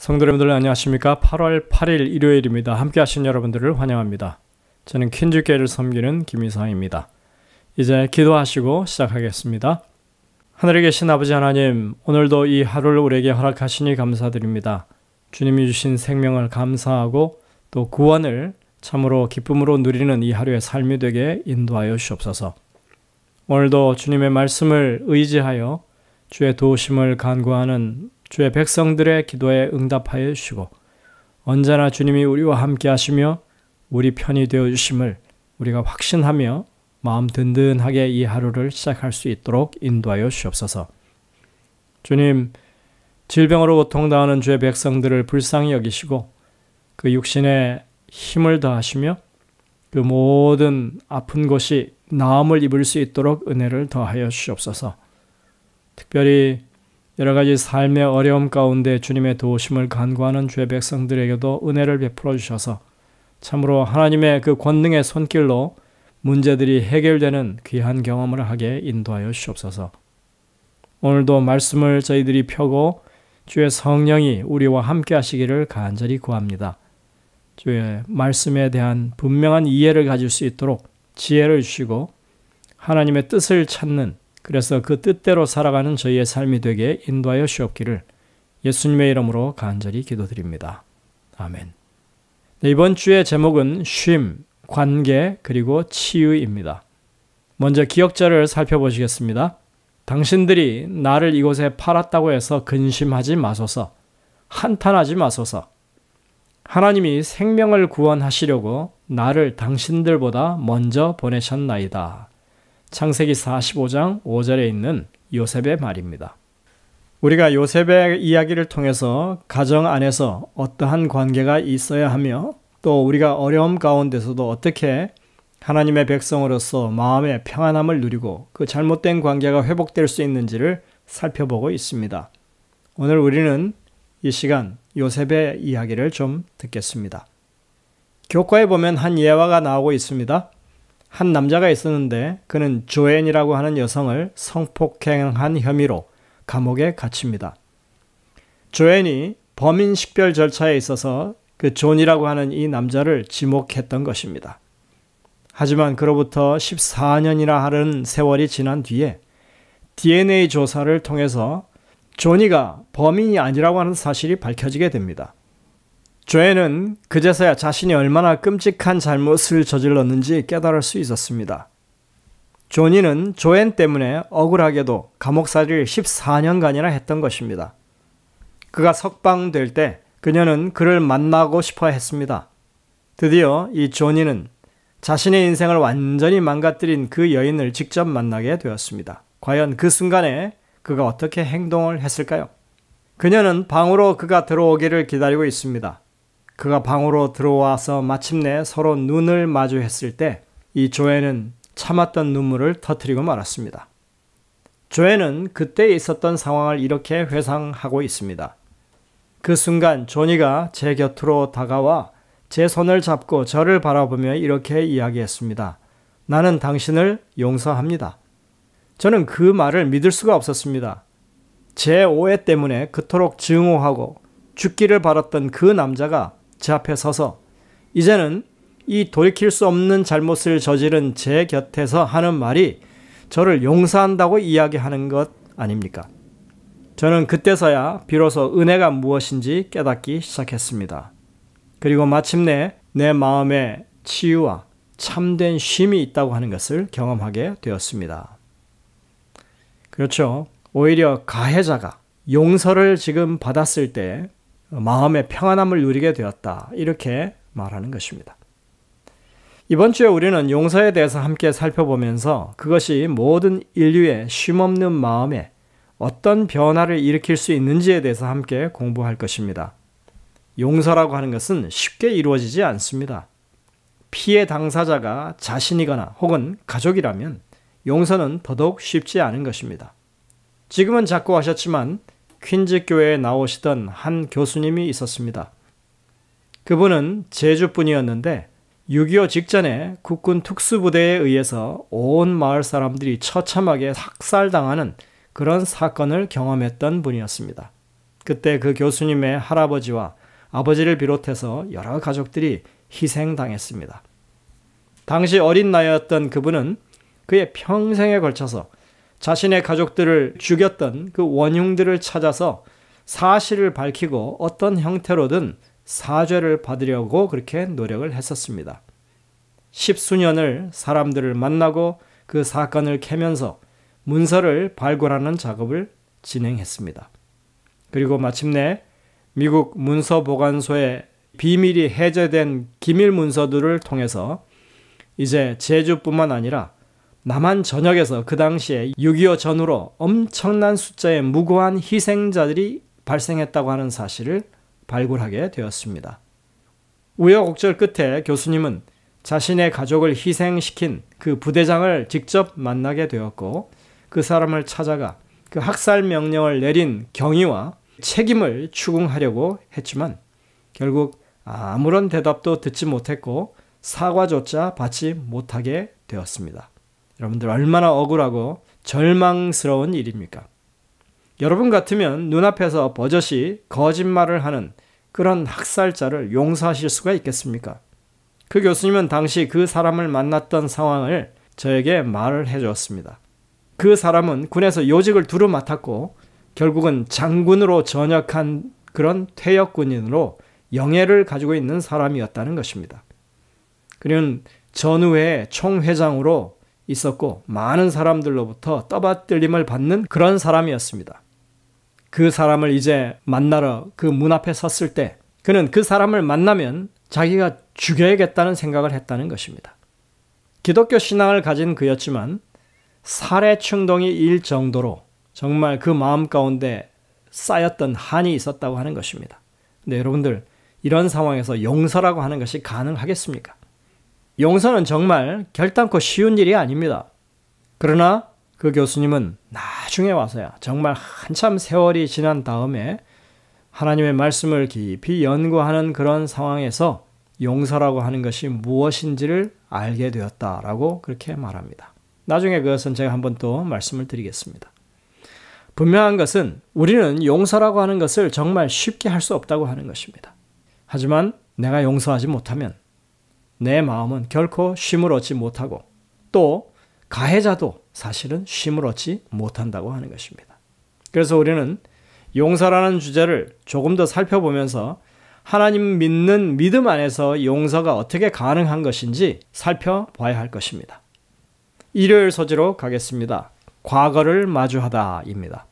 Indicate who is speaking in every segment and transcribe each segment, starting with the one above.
Speaker 1: 성도 여러분들 안녕하십니까? 8월 8일 일요일입니다. 함께 하신 여러분들을 환영합니다. 저는 퀸즈교회를 섬기는 김이상입니다. 이제 기도하시고 시작하겠습니다. 하늘에 계신 아버지 하나님, 오늘도 이 하루를 우리에게 허락하시니 감사드립니다. 주님이 주신 생명을 감사하고 또 구원을 참으로 기쁨으로 누리는 이 하루의 삶이 되게 인도하여 주옵소서. 오늘도 주님의 말씀을 의지하여 주의 도우심을 간구하는 주의 백성들의 기도에 응답하여 주시고 언제나 주님이 우리와 함께 하시며 우리 편이 되어 주심을 우리가 확신하며 마음 든든하게 이 하루를 시작할 수 있도록 인도하여 주옵소서. 주님, 질병으로 고통당하는 주의 백성들을 불쌍히 여기시고 그 육신에 힘을 더하시며 그 모든 아픈 곳이 나음을 입을 수 있도록 은혜를 더하여 주옵소서. 특별히 여러 가지 삶의 어려움 가운데 주님의 도우심을 간구하는 주의 백성들에게도 은혜를 베풀어 주셔서 참으로 하나님의 그 권능의 손길로 문제들이 해결되는 귀한 경험을 하게 인도하여 주옵소서. 오늘도 말씀을 저희들이 펴고 주의 성령이 우리와 함께 하시기를 간절히 구합니다. 주의 말씀에 대한 분명한 이해를 가질 수 있도록 지혜를 주시고 하나님의 뜻을 찾는, 그래서 그 뜻대로 살아가는 저희의 삶이 되게 인도하여 주옵기를 예수님의 이름으로 간절히 기도드립니다. 아멘. 네, 이번 주의 제목은 쉼, 관계, 그리고 치유입니다. 먼저 기억자를 살펴보시겠습니다. 당신들이 나를 이곳에 팔았다고 해서 근심하지 마소서, 한탄하지 마소서. 하나님이 생명을 구원하시려고 나를 당신들보다 먼저 보내셨나이다. 창세기 45장 5절에 있는 요셉의 말입니다. 우리가 요셉의 이야기를 통해서 가정 안에서 어떠한 관계가 있어야 하며 또 우리가 어려움 가운데서도 어떻게 하나님의 백성으로서 마음의 평안함을 누리고 그 잘못된 관계가 회복될 수 있는지를 살펴보고 있습니다. 오늘 우리는 이 시간 요셉의 이야기를 좀 듣겠습니다. 교과에 보면 한 예화가 나오고 있습니다. 한 남자가 있었는데 그는 조앤이라고 하는 여성을 성폭행한 혐의로 감옥에 갇힙니다. 조앤이 범인 식별 절차에 있어서 그 존이라고 하는 이 남자를 지목했던 것입니다. 하지만 그로부터 14년이나 하는 세월이 지난 뒤에 DNA 조사를 통해서 존이가 범인이 아니라고 하는 사실이 밝혀지게 됩니다. 조앤은 그제서야 자신이 얼마나 끔찍한 잘못을 저질렀는지 깨달을 수 있었습니다. 존이는 조앤 때문에 억울하게도 감옥살이를 14년간이나 했던 것입니다. 그가 석방될 때 그녀는 그를 만나고 싶어 했습니다. 드디어 이 존이는 자신의 인생을 완전히 망가뜨린 그 여인을 직접 만나게 되었습니다. 과연 그 순간에 그가 어떻게 행동을 했을까요? 그녀는 방으로 그가 들어오기를 기다리고 있습니다. 그가 방으로 들어와서 마침내 서로 눈을 마주했을 때 이 조앤은 참았던 눈물을 터뜨리고 말았습니다. 조앤은 그때 있었던 상황을 이렇게 회상하고 있습니다. 그 순간 조니가 제 곁으로 다가와 제 손을 잡고 저를 바라보며 이렇게 이야기했습니다. 나는 당신을 용서합니다. 저는 그 말을 믿을 수가 없었습니다. 제 오해 때문에 그토록 증오하고 죽기를 바랐던 그 남자가 제 앞에 서서 이제는 이 돌이킬 수 없는 잘못을 저지른 제 곁에서 하는 말이 저를 용서한다고 이야기하는 것 아닙니까? 저는 그때서야 비로소 은혜가 무엇인지 깨닫기 시작했습니다. 그리고 마침내 내 마음에 치유와 참된 쉼이 있다고 하는 것을 경험하게 되었습니다. 그렇죠. 오히려 가해자가 용서를 지금 받았을 때 마음의 평안함을 누리게 되었다. 이렇게 말하는 것입니다. 이번 주에 우리는 용서에 대해서 함께 살펴보면서 그것이 모든 인류의 쉼없는 마음에 어떤 변화를 일으킬 수 있는지에 대해서 함께 공부할 것입니다. 용서라고 하는 것은 쉽게 이루어지지 않습니다. 피해 당사자가 자신이거나 혹은 가족이라면 용서는 더더욱 쉽지 않은 것입니다. 지금은 자꾸 하셨지만 퀸즈 교회에 나오시던 한 교수님이 있었습니다. 그분은 제주분이었는데 6.25 직전에 국군 특수부대에 의해서 온 마을 사람들이 처참하게 학살당하는 그런 사건을 경험했던 분이었습니다. 그때 그 교수님의 할아버지와 아버지를 비롯해서 여러 가족들이 희생당했습니다. 당시 어린 나이였던 그분은 그의 평생에 걸쳐서 자신의 가족들을 죽였던 그 원흉들을 찾아서 사실을 밝히고 어떤 형태로든 사죄를 받으려고 그렇게 노력을 했었습니다. 10수년을 사람들을 만나고 그 사건을 캐면서 문서를 발굴하는 작업을 진행했습니다. 그리고 마침내 미국 문서보관소에 비밀이 해제된 기밀 문서들을 통해서 이제 제주뿐만 아니라 남한 전역에서 그 당시에 6.25 전후로 엄청난 숫자의 무고한 희생자들이 발생했다고 하는 사실을 발굴하게 되었습니다. 우여곡절 끝에 교수님은 자신의 가족을 희생시킨 그 부대장을 직접 만나게 되었고 그 사람을 찾아가 그 학살 명령을 내린 경위와 책임을 추궁하려고 했지만 결국 아무런 대답도 듣지 못했고 사과조차 받지 못하게 되었습니다. 여러분들 얼마나 억울하고 절망스러운 일입니까? 여러분 같으면 눈앞에서 버젓이 거짓말을 하는 그런 학살자를 용서하실 수가 있겠습니까? 그 교수님은 당시 그 사람을 만났던 상황을 저에게 말을 해주었습니다. 그 사람은 군에서 요직을 두루 맡았고 결국은 장군으로 전역한 그런 퇴역군인으로 영예를 가지고 있는 사람이었다는 것입니다. 그는 전후에 총회장으로 있었고 많은 사람들로부터 떠받들림을 받는 그런 사람이었습니다. 그 사람을 이제 만나러 그 문 앞에 섰을 때 그는 그 사람을 만나면 자기가 죽여야겠다는 생각을 했다는 것입니다. 기독교 신앙을 가진 그였지만 살해 충동이 일 정도로 정말 그 마음 가운데 쌓였던 한이 있었다고 하는 것입니다. 근데 여러분들 이런 상황에서 용서라고 하는 것이 가능하겠습니까? 용서는 정말 결단코 쉬운 일이 아닙니다. 그러나 그 교수님은 나중에 와서야 정말 한참 세월이 지난 다음에 하나님의 말씀을 깊이 연구하는 그런 상황에서 용서라고 하는 것이 무엇인지를 알게 되었다라고 그렇게 말합니다. 나중에 그것은 제가 한번 또 말씀을 드리겠습니다. 분명한 것은 우리는 용서라고 하는 것을 정말 쉽게 할 수 없다고 하는 것입니다. 하지만 내가 용서하지 못하면 내 마음은 결코 쉼을 얻지 못하고 또 가해자도 사실은 쉼을 얻지 못한다고 하는 것입니다. 그래서 우리는 용서라는 주제를 조금 더 살펴보면서 하나님 믿는 믿음 안에서 용서가 어떻게 가능한 것인지 살펴봐야 할 것입니다. 일요일 소지로 가겠습니다. 과거를 마주하다입니다.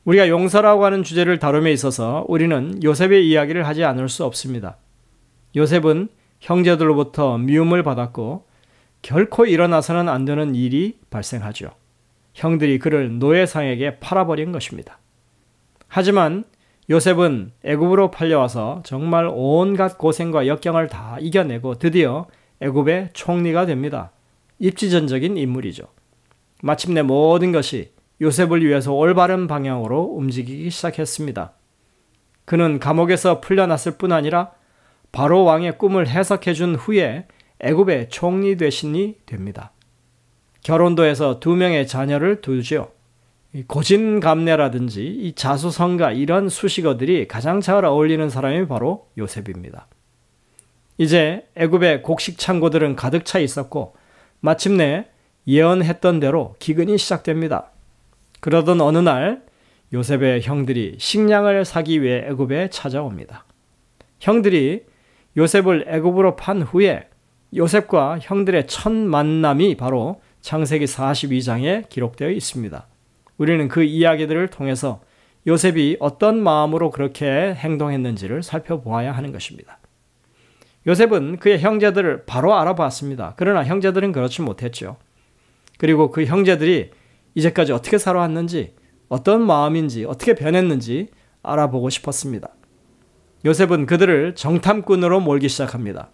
Speaker 1: 우리가 용서라고 하는 주제를 다룸에 있어서 우리는 요셉의 이야기를 하지 않을 수 없습니다. 요셉은 형제들로부터 미움을 받았고 결코 일어나서는 안 되는 일이 발생하죠. 형들이 그를 노예상에게 팔아버린 것입니다. 하지만 요셉은 애굽으로 팔려와서 정말 온갖 고생과 역경을 다 이겨내고 드디어 애굽의 총리가 됩니다. 입지전적인 인물이죠. 마침내 모든 것이 요셉을 위해서 올바른 방향으로 움직이기 시작했습니다. 그는 감옥에서 풀려났을 뿐 아니라 바로 왕의 꿈을 해석해 준 후에 애굽의 총리 대신이 됩니다. 결혼도 해서 2명의 자녀를 두죠. 고진감래라든지 이 자수성가 이런 수식어들이 가장 잘 어울리는 사람이 바로 요셉입니다. 이제 애굽의 곡식 창고들은 가득 차 있었고 마침내 예언했던 대로 기근이 시작됩니다. 그러던 어느 날 요셉의 형들이 식량을 사기 위해 애굽에 찾아옵니다. 형들이 요셉을 애굽으로 판 후에 요셉과 형들의 첫 만남이 바로 창세기 42장에 기록되어 있습니다. 우리는 그 이야기들을 통해서 요셉이 어떤 마음으로 그렇게 행동했는지를 살펴보아야 하는 것입니다. 요셉은 그의 형제들을 바로 알아봤습니다. 그러나 형제들은 그렇지 못했죠. 그리고 그 형제들이 이제까지 어떻게 살아왔는지, 어떤 마음인지, 어떻게 변했는지 알아보고 싶었습니다. 요셉은 그들을 정탐꾼으로 몰기 시작합니다.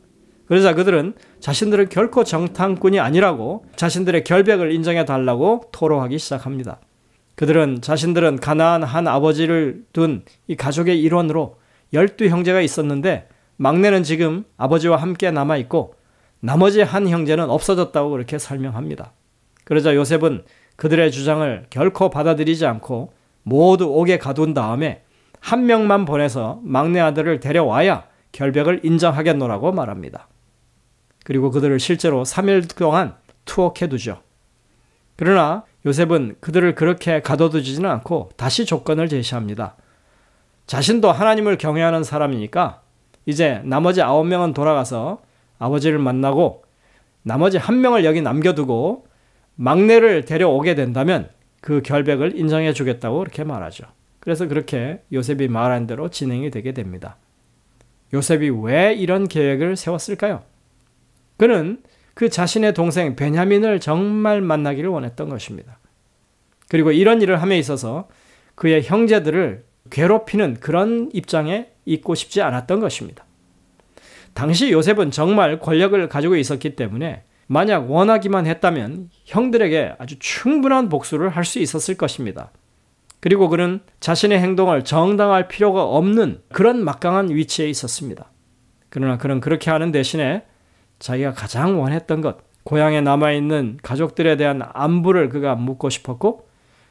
Speaker 1: 그러자 그들은 자신들은 결코 정탐꾼이 아니라고 자신들의 결백을 인정해 달라고 토로하기 시작합니다. 그들은 자신들은 가나안 한 아버지를 둔 이 가족의 일원으로 12형제가 있었는데 막내는 지금 아버지와 함께 남아있고 나머지 한 형제는 없어졌다고 그렇게 설명합니다. 그러자 요셉은 그들의 주장을 결코 받아들이지 않고 모두 옥에 가둔 다음에 한 명만 보내서 막내 아들을 데려와야 결백을 인정하겠노라고 말합니다. 그리고 그들을 실제로 3일 동안 투옥해두죠. 그러나 요셉은 그들을 그렇게 가둬두지는 않고 다시 조건을 제시합니다. 자신도 하나님을 경외하는 사람이니까 이제 나머지 9명은 돌아가서 아버지를 만나고 나머지 1명을 여기 남겨두고 막내를 데려오게 된다면 그 결백을 인정해 주겠다고 그렇게 말하죠. 그래서 그렇게 요셉이 말한 대로 진행이 되게 됩니다. 요셉이 왜 이런 계획을 세웠을까요? 그는 그 자신의 동생 베냐민을 정말 만나기를 원했던 것입니다. 그리고 이런 일을 함에 있어서 그의 형제들을 괴롭히는 그런 입장에 있고 싶지 않았던 것입니다. 당시 요셉은 정말 권력을 가지고 있었기 때문에 만약 원하기만 했다면 형들에게 아주 충분한 복수를 할 수 있었을 것입니다. 그리고 그는 자신의 행동을 정당할 필요가 없는 그런 막강한 위치에 있었습니다. 그러나 그는 그렇게 하는 대신에 자기가 가장 원했던 것, 고향에 남아있는 가족들에 대한 안부를 그가 묻고 싶었고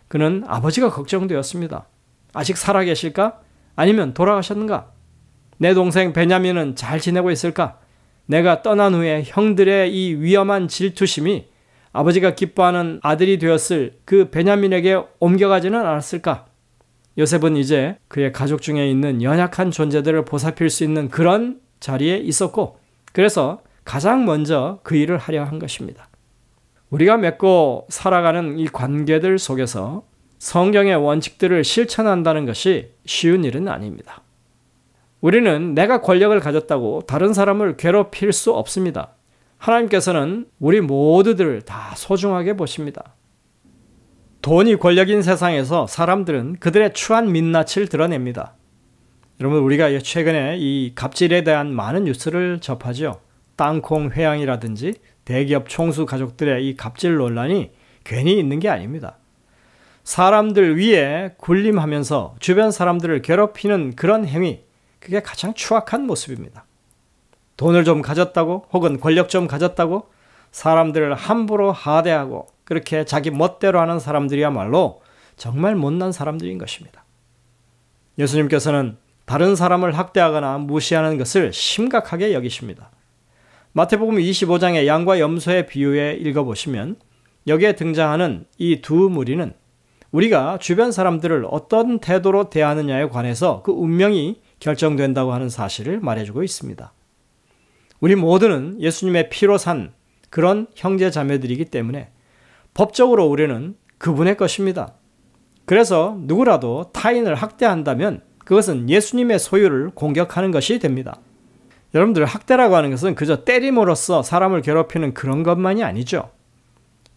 Speaker 1: 그는 아버지가 걱정되었습니다. 아직 살아계실까? 아니면 돌아가셨는가? 내 동생 베냐민은 잘 지내고 있을까? 내가 떠난 후에 형들의 이 위험한 질투심이 아버지가 기뻐하는 아들이 되었을 그 베냐민에게 옮겨가지는 않았을까? 요셉은 이제 그의 가족 중에 있는 연약한 존재들을 보살필 수 있는 그런 자리에 있었고 그래서 가장 먼저 그 일을 하려 한 것입니다. 우리가 맺고 살아가는 이 관계들 속에서 성경의 원칙들을 실천한다는 것이 쉬운 일은 아닙니다. 우리는 내가 권력을 가졌다고 다른 사람을 괴롭힐 수 없습니다. 하나님께서는 우리 모두들을 다 소중하게 보십니다. 돈이 권력인 세상에서 사람들은 그들의 추한 민낯을 드러냅니다. 여러분 우리가 최근에 이 갑질에 대한 많은 뉴스를 접하죠. 땅콩 회항이라든지 대기업 총수 가족들의 이 갑질 논란이 괜히 있는 게 아닙니다. 사람들 위에 군림하면서 주변 사람들을 괴롭히는 그런 행위, 그게 가장 추악한 모습입니다. 돈을 좀 가졌다고 혹은 권력 좀 가졌다고 사람들을 함부로 하대하고 그렇게 자기 멋대로 하는 사람들이야말로 정말 못난 사람들인 것입니다. 예수님께서는 다른 사람을 학대하거나 무시하는 것을 심각하게 여기십니다. 마태복음 25장의 양과 염소의 비유에 읽어보시면 여기에 등장하는 이 두 무리는 우리가 주변 사람들을 어떤 태도로 대하느냐에 관해서 그 운명이 결정된다고 하는 사실을 말해주고 있습니다. 우리 모두는 예수님의 피로 산 그런 형제 자매들이기 때문에 법적으로 우리는 그분의 것입니다. 그래서 누구라도 타인을 학대한다면 그것은 예수님의 소유를 공격하는 것이 됩니다. 여러분들 학대라고 하는 것은 그저 때림으로써 사람을 괴롭히는 그런 것만이 아니죠.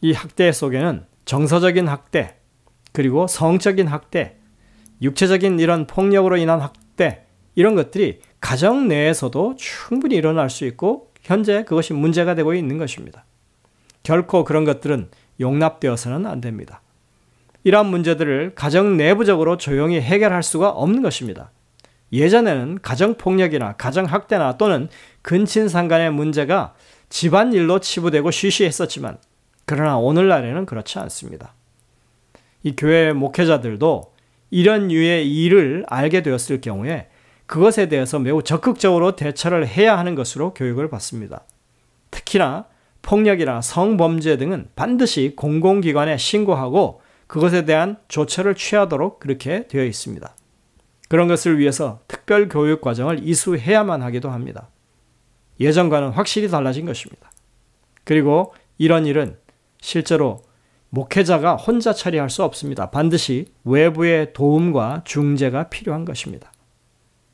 Speaker 1: 이 학대 속에는 정서적인 학대, 그리고 성적인 학대, 육체적인 이런 폭력으로 인한 학대 이런 것들이 가정 내에서도 충분히 일어날 수 있고 현재 그것이 문제가 되고 있는 것입니다. 결코 그런 것들은 용납되어서는 안 됩니다. 이러한 문제들을 가정 내부적으로 조용히 해결할 수가 없는 것입니다. 예전에는 가정폭력이나 가정학대나 또는 근친상 간의 문제가 집안일로 치부되고 쉬쉬했었지만 그러나 오늘날에는 그렇지 않습니다. 이 교회 목회자들도 이런 류의 일을 알게 되었을 경우에 그것에 대해서 매우 적극적으로 대처를 해야 하는 것으로 교육을 받습니다. 특히나 폭력이나 성범죄 등은 반드시 공공기관에 신고하고 그것에 대한 조처를 취하도록 그렇게 되어 있습니다. 그런 것을 위해서 특별 교육 과정을 이수해야만 하기도 합니다. 예전과는 확실히 달라진 것입니다. 그리고 이런 일은 실제로 목회자가 혼자 처리할 수 없습니다. 반드시 외부의 도움과 중재가 필요한 것입니다.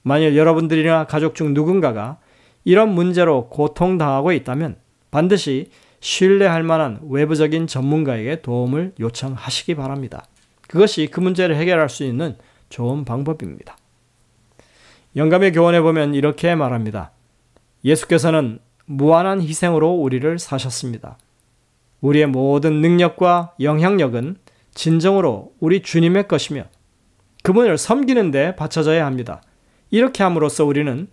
Speaker 1: 만일 여러분들이나 가족 중 누군가가 이런 문제로 고통당하고 있다면 반드시 신뢰할 만한 외부적인 전문가에게 도움을 요청하시기 바랍니다. 그것이 그 문제를 해결할 수 있는 좋은 방법입니다. 영감의 교훈에 보면 이렇게 말합니다. 예수께서는 무한한 희생으로 우리를 사셨습니다. 우리의 모든 능력과 영향력은 진정으로 우리 주님의 것이며 그분을 섬기는 데 바쳐져야 합니다. 이렇게 함으로써 우리는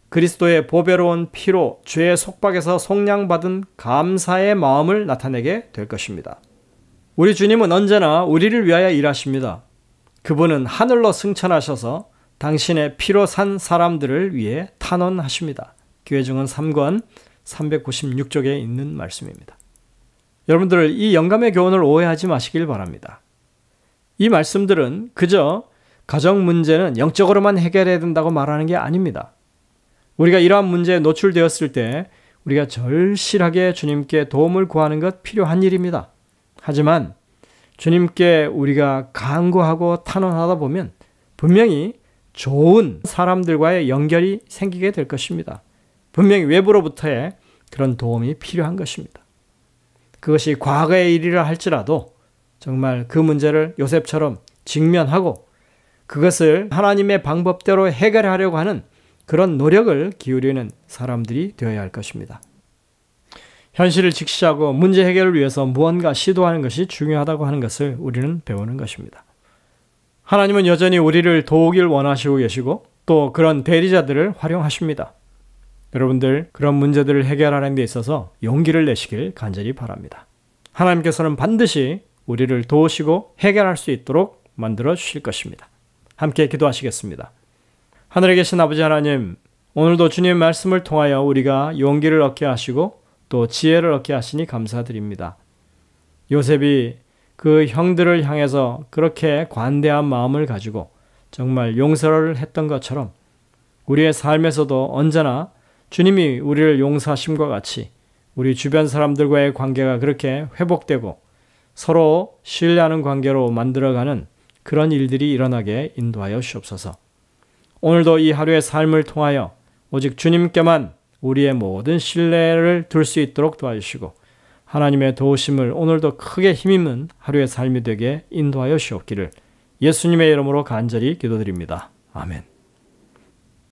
Speaker 1: 그리스도의 보배로운 피로 죄의 속박에서 속량받은 감사의 마음을 나타내게 될 것입니다. 우리 주님은 언제나 우리를 위하여 일하십니다. 그분은 하늘로 승천하셔서 당신의 피로 산 사람들을 위해 탄원하십니다. 교회증언 3권 396쪽에 있는 말씀입니다. 여러분들 이 영감의 교훈을 오해하지 마시길 바랍니다. 이 말씀들은 그저 가정 문제는 영적으로만 해결해야 된다고 말하는 게 아닙니다. 우리가 이러한 문제에 노출되었을 때 우리가 절실하게 주님께 도움을 구하는 것 필요한 일입니다. 하지만 주님께 우리가 간구하고 탄원하다 보면 분명히 좋은 사람들과의 연결이 생기게 될 것입니다. 분명히 외부로부터의 그런 도움이 필요한 것입니다. 그것이 과거의 일이라 할지라도 정말 그 문제를 요셉처럼 직면하고 그것을 하나님의 방법대로 해결하려고 하는 그런 노력을 기울이는 사람들이 되어야 할 것입니다. 현실을 직시하고 문제 해결을 위해서 무언가 시도하는 것이 중요하다고 하는 것을 우리는 배우는 것입니다. 하나님은 여전히 우리를 도우길 원하시고 계시고 또 그런 대리자들을 활용하십니다. 여러분들 그런 문제들을 해결하는 데 있어서 용기를 내시길 간절히 바랍니다. 하나님께서는 반드시 우리를 도우시고 해결할 수 있도록 만들어 주실 것입니다. 함께 기도하시겠습니다. 하늘에 계신 아버지 하나님, 오늘도 주님의 말씀을 통하여 우리가 용기를 얻게 하시고 또 지혜를 얻게 하시니 감사드립니다. 요셉이 그 형들을 향해서 그렇게 관대한 마음을 가지고 정말 용서를 했던 것처럼 우리의 삶에서도 언제나 주님이 우리를 용서하심과 같이 우리 주변 사람들과의 관계가 그렇게 회복되고 서로 신뢰하는 관계로 만들어가는 그런 일들이 일어나게 인도하여 주옵소서. 오늘도 이 하루의 삶을 통하여 오직 주님께만 우리의 모든 신뢰를 둘 수 있도록 도와주시고 하나님의 도우심을 오늘도 크게 힘입는 하루의 삶이 되게 인도하여 주옵기를 예수님의 이름으로 간절히 기도드립니다. 아멘.